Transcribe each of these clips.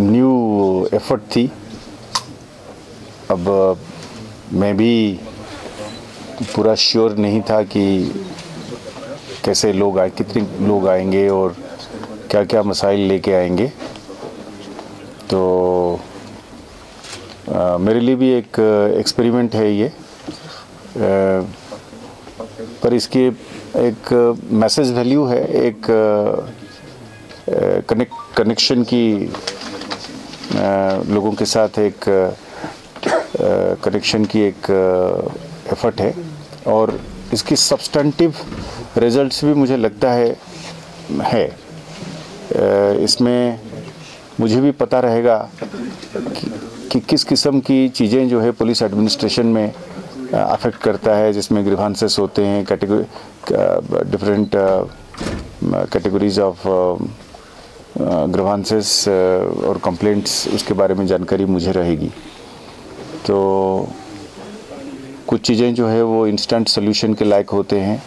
New effort थी। अब मैं भी पूरा श्योर नहीं था कि कैसे लोग आए, कितने लोग आएंगे और क्या क्या मसाइल लेके आएंगे। तो मेरे लिए भी एक एक्सपेरिमेंट है ये, पर इसकी एक मैसेज वैल्यू है, एक कनेक्शन की, लोगों के साथ एक कनेक्शन की एक एफर्ट है। और इसकी सब्सटेंटिव रिजल्ट्स भी मुझे लगता है। इसमें मुझे भी पता रहेगा कि किस किस्म की चीज़ें जो है पुलिस एडमिनिस्ट्रेशन में अफेक्ट करता है, जिसमें ग्रीवांसेस होते हैं, डिफरेंट कैटेगरीज ऑफ ग्रीवांसेस और कंप्लेंट्स, उसके बारे में जानकारी मुझे रहेगी। तो कुछ चीज़ें जो है वो इंस्टेंट सोल्यूशन के लायक होते हैं,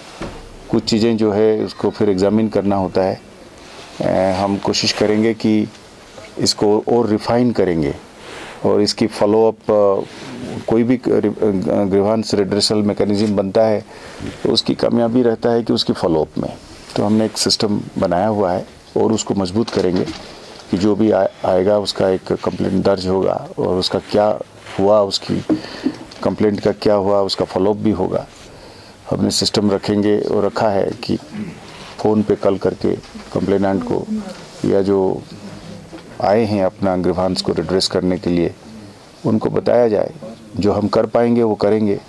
कुछ चीज़ें जो है उसको फिर एग्ज़ामिन करना होता है। हम कोशिश करेंगे कि इसको और रिफ़ाइन करेंगे और इसकी फॉलोअप, कोई भी ग्रीवांस रिड्रेसल मैकेनिज्म बनता है तो उसकी कामयाबी रहता है कि उसकी फॉलोअप में। तो हमने एक सिस्टम बनाया हुआ है और उसको मजबूत करेंगे कि जो भी आएगा उसका एक कंप्लेंट दर्ज होगा और उसका क्या हुआ, उसकी कंप्लेंट का क्या हुआ, उसका फॉलोअप भी होगा। हमने सिस्टम रखेंगे और रखा है कि फ़ोन पे कॉल करके कंप्लेनेंट को या जो आए हैं अपना ग्रीवांस को रिड्रेस करने के लिए, उनको बताया जाए। जो हम कर पाएंगे वो करेंगे,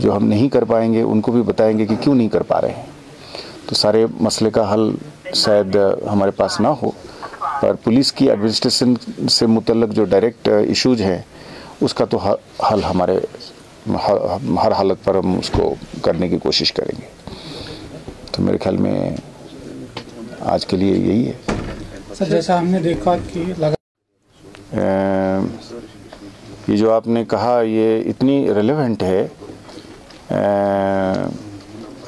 जो हम नहीं कर पाएंगे उनको भी बताएंगे कि क्यों नहीं कर पा रहे हैं। तो सारे मसले का हल शायद हमारे पास ना हो, पर पुलिस की एडमिनिस्ट्रेशन से मुतल्लक जो डायरेक्ट इश्यूज हैं उसका तो हल हमारे हर हालत पर हम उसको करने की कोशिश करेंगे। तो मेरे ख्याल में आज के लिए यही है। सर, जैसा हमने देखा कि ये जो आपने कहा ये इतनी रेलेवेंट है।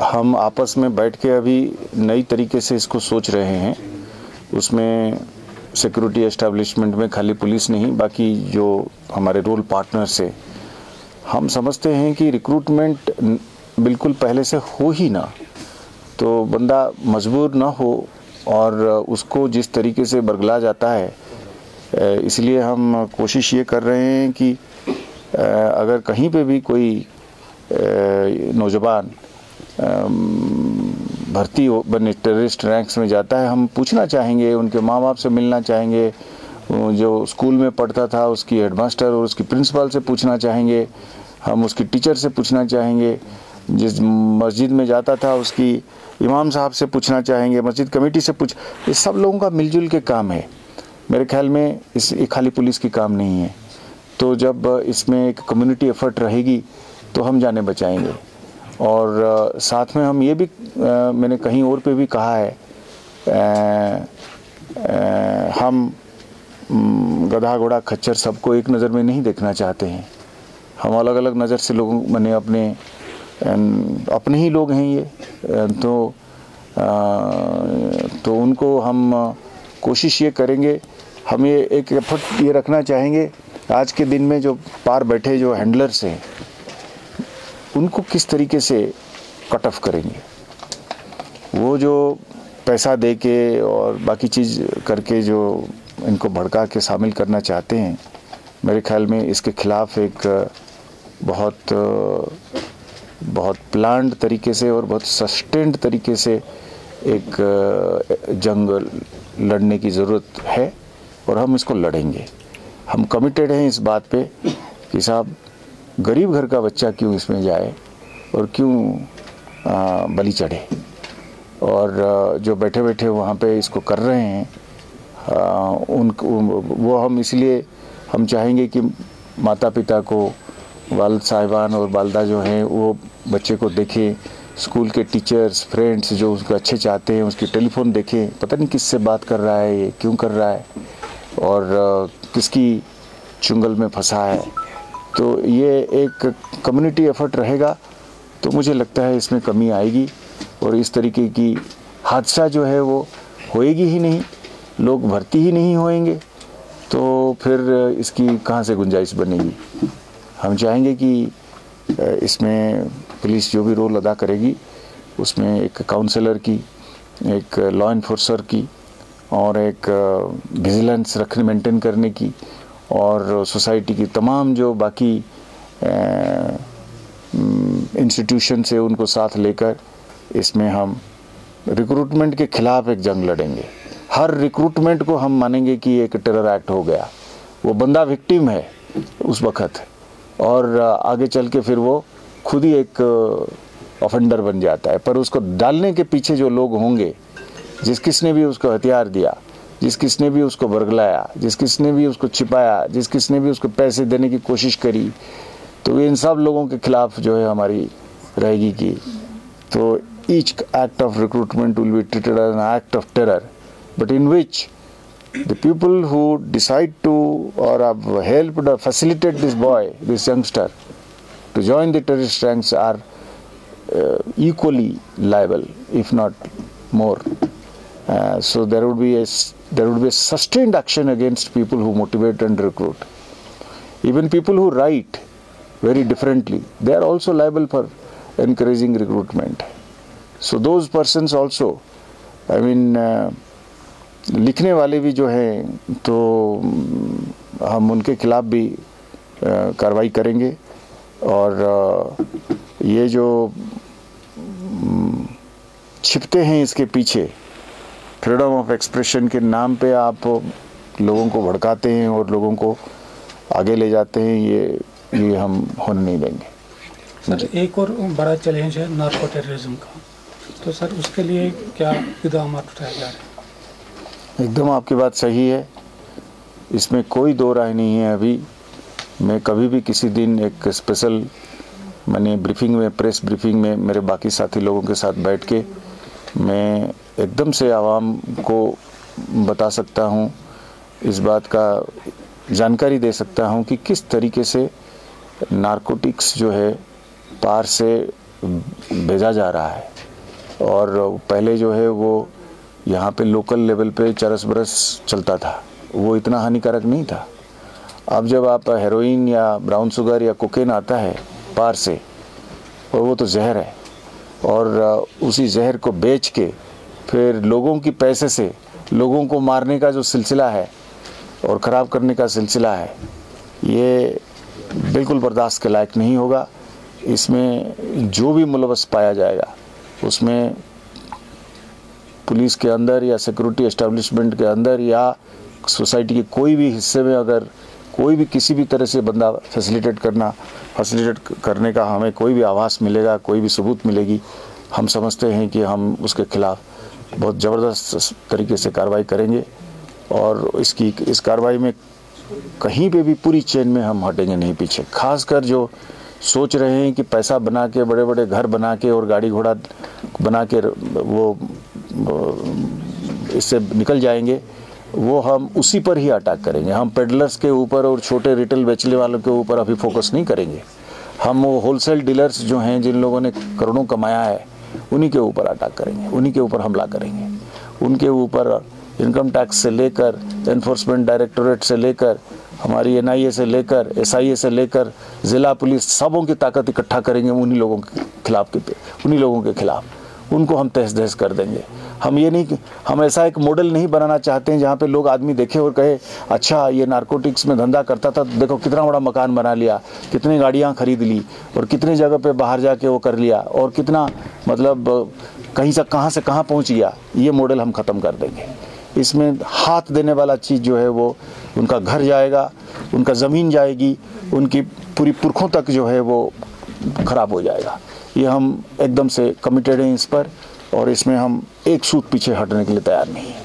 हम आपस में बैठ के अभी नई तरीके से इसको सोच रहे हैं। उसमें सिक्योरिटी एस्टेब्लिशमेंट में खाली पुलिस नहीं, बाकी जो हमारे रोल पार्टनर्स है, हम समझते हैं कि रिक्रूटमेंट बिल्कुल पहले से हो ही ना, तो बंदा मजबूर ना हो और उसको जिस तरीके से बरगला जाता है। इसलिए हम कोशिश ये कर रहे हैं कि अगर कहीं पे भी कोई नौजवान भर्ती बने टेररिस्ट रैंक्स में जाता है, हम पूछना चाहेंगे, उनके माँ बाप से मिलना चाहेंगे, जो स्कूल में पढ़ता था उसकी हेडमास्टर और उसकी प्रिंसिपल से पूछना चाहेंगे, हम उसकी टीचर से पूछना चाहेंगे, जिस मस्जिद में जाता था उसकी इमाम साहब से पूछना चाहेंगे, मस्जिद कमेटी से ये सब लोगों का मिलजुल के काम है। मेरे ख्याल में ये खाली पुलिस की काम नहीं है। तो जब इसमें एक कम्युनिटी एफर्ट रहेगी तो हम जाने बचाएंगे। और साथ में हम ये भी मैंने कहीं और पे भी कहा है, हम गधा घोड़ा खच्चर सबको एक नज़र में नहीं देखना चाहते हैं। हम अलग अलग नज़र से लोगों मैंने अपने ही लोग हैं ये, तो उनको हम कोशिश ये करेंगे। हम ये एक एफर्ट ये रखना चाहेंगे, आज के दिन में जो पार बैठे जो हैंडलर्स हैं उनको किस तरीके से कट ऑफ करेंगे। वो जो पैसा दे के और बाकी चीज़ करके जो इनको भड़का के शामिल करना चाहते हैं, मेरे ख्याल में इसके खिलाफ एक बहुत प्लान्ड तरीके से और बहुत सस्टेन्ड तरीके से एक जंग लड़ने की ज़रूरत है और हम इसको लड़ेंगे। हम कमिटेड हैं इस बात पे कि साहब गरीब घर का बच्चा क्यों इसमें जाए और क्यों बलि चढ़े। और जो बैठे बैठे वहाँ पे इसको कर रहे हैं वो हम इसलिए हम चाहेंगे कि माता पिता को, वालिद साहिबान और वालदा जो हैं वो बच्चे को देखें, स्कूल के टीचर्स फ्रेंड्स जो उसको अच्छे चाहते हैं उसकी टेलीफोन देखें, पता नहीं किससे बात कर रहा है, ये क्यों कर रहा है और किसकी चुंगल में फंसा है। तो ये एक कम्युनिटी एफर्ट रहेगा तो मुझे लगता है इसमें कमी आएगी और इस तरीके की हादसा जो है वो होएगी ही नहीं। लोग भर्ती ही नहीं होंगे तो फिर इसकी कहाँ से गुंजाइश बनेगी। हम चाहेंगे कि इसमें पुलिस जो भी रोल अदा करेगी उसमें एक काउंसलर की, एक लॉ इन्फोर्सर की और एक विजिलेंस मेंटेन करने की और सोसाइटी की तमाम जो बाकी इंस्टीट्यूशन से उनको साथ लेकर इसमें हम रिक्रूटमेंट के खिलाफ एक जंग लड़ेंगे। हर रिक्रूटमेंट को हम मानेंगे कि एक टेरर एक्ट हो गया, वो बंदा विक्टिम है उस वक्त और आगे चल के फिर वो खुद ही एक ऑफेंडर बन जाता है। पर उसको डालने के पीछे जो लोग होंगे, जिस किसने भी उसको हथियार दिया, जिस किसने भी उसको बरगलाया, जिस किसने भी उसको छिपाया, जिस किसने भी उसको पैसे देने की कोशिश करी, तो इन सब लोगों के खिलाफ जो है हमारी रहेगी की। तो each act of recruitment will be treated as an act of terror, but in which the people who decide to or have helped or facilitate this boy, this youngster, to join the terrorist ranks are equally liable, if not more. So there would be a sustained action against people who motivate and recruit. Even people who write very differently, they are also liable for encouraging recruitment. So those persons also, I mean, लिखने वाले भी जो हैं तो हम उनके खिलाफ भी कार्रवाई करेंगे और ये जो छिपते हैं इसके पीछे, फ्रीडम ऑफ एक्सप्रेशन के नाम पे आप लोगों को भड़काते हैं और लोगों को आगे ले जाते हैं, ये हम होने नहीं देंगे। सर एक और बड़ा चैलेंज है नार्को टेररिज्म का, तो सर उसके लिए क्या इक़दाम उठाए जा रहे हैं? एकदम आपकी बात सही है, इसमें कोई दो राय नहीं है। अभी मैं कभी भी किसी दिन एक स्पेशल मैंने ब्रीफिंग में, प्रेस ब्रीफिंग में मेरे बाकी साथी लोगों के साथ बैठ के मैं एकदम से आवाम को बता सकता हूँ, इस बात का जानकारी दे सकता हूँ कि किस तरीके से नारकोटिक्स जो है पार से भेजा जा रहा है। और पहले जो है वो यहाँ पे लोकल लेवल पे चरस बरस चलता था, वो इतना हानिकारक नहीं था। अब जब आप हेरोइन या ब्राउन शुगर या कोकेन आता है पार से, और वो तो जहर है, और उसी जहर को बेच के फिर लोगों की पैसे से लोगों को मारने का जो सिलसिला है और ख़राब करने का सिलसिला है, ये बिल्कुल बर्दाश्त के लायक नहीं होगा। इसमें जो भी मुलव्वस पाया जाएगा उसमें पुलिस के अंदर या सिक्योरिटी एस्टेब्लिशमेंट के अंदर या सोसाइटी के कोई भी हिस्से में अगर कोई भी किसी भी तरह से बंदा फैसिलिटेट करने का हमें कोई भी आभास मिलेगा, कोई भी सबूत मिलेगी, हम समझते हैं कि हम उसके खिलाफ बहुत ज़बरदस्त तरीके से कार्रवाई करेंगे। और इस कार्रवाई में कहीं पे भी पूरी चेन में हम हटेंगे नहीं पीछे। खासकर जो सोच रहे हैं कि पैसा बना के, बड़े बड़े घर बना के और गाड़ी घोड़ा बना के वो इससे निकल जाएंगे, वो हम उसी पर ही अटैक करेंगे। हम पेडलर्स के ऊपर और छोटे रिटेल बेचने वालों के ऊपर अभी फोकस नहीं करेंगे। हम वो होलसेल डीलर्स जो हैं, जिन लोगों ने करोड़ों कमाया है, उन्हीं के ऊपर अटैक करेंगे, उन्हीं के ऊपर हमला करेंगे। उनके ऊपर इनकम टैक्स से लेकर, एनफोर्समेंट डायरेक्टोरेट से लेकर, हमारी NIA से लेकर, SIA से लेकर ज़िला पुलिस, सबों की ताकत इकट्ठा करेंगे उन्हीं लोगों के खिलाफ, उनको हम तहस नहस कर देंगे। हम ऐसा एक मॉडल नहीं बनाना चाहते हैं जहाँ पे लोग आदमी देखे और कहे अच्छा ये नारकोटिक्स में धंधा करता था, देखो कितना बड़ा मकान बना लिया, कितनी गाड़ियाँ खरीद ली और कितनी जगह पे बाहर जाके वो कर लिया और कितना मतलब कहाँ से कहाँ पहुँच गया। ये मॉडल हम ख़त्म कर देंगे। इसमें हाथ देने वाला चीज़ जो है वो उनका घर जाएगा, उनका ज़मीन जाएगी, उनकी पूरी पुरखों तक जो है वो ख़राब हो जाएगा। ये हम एकदम से कमिटेड हैं इस पर, और इसमें हम एक सूत पीछे हटने के लिए तैयार नहीं हैं।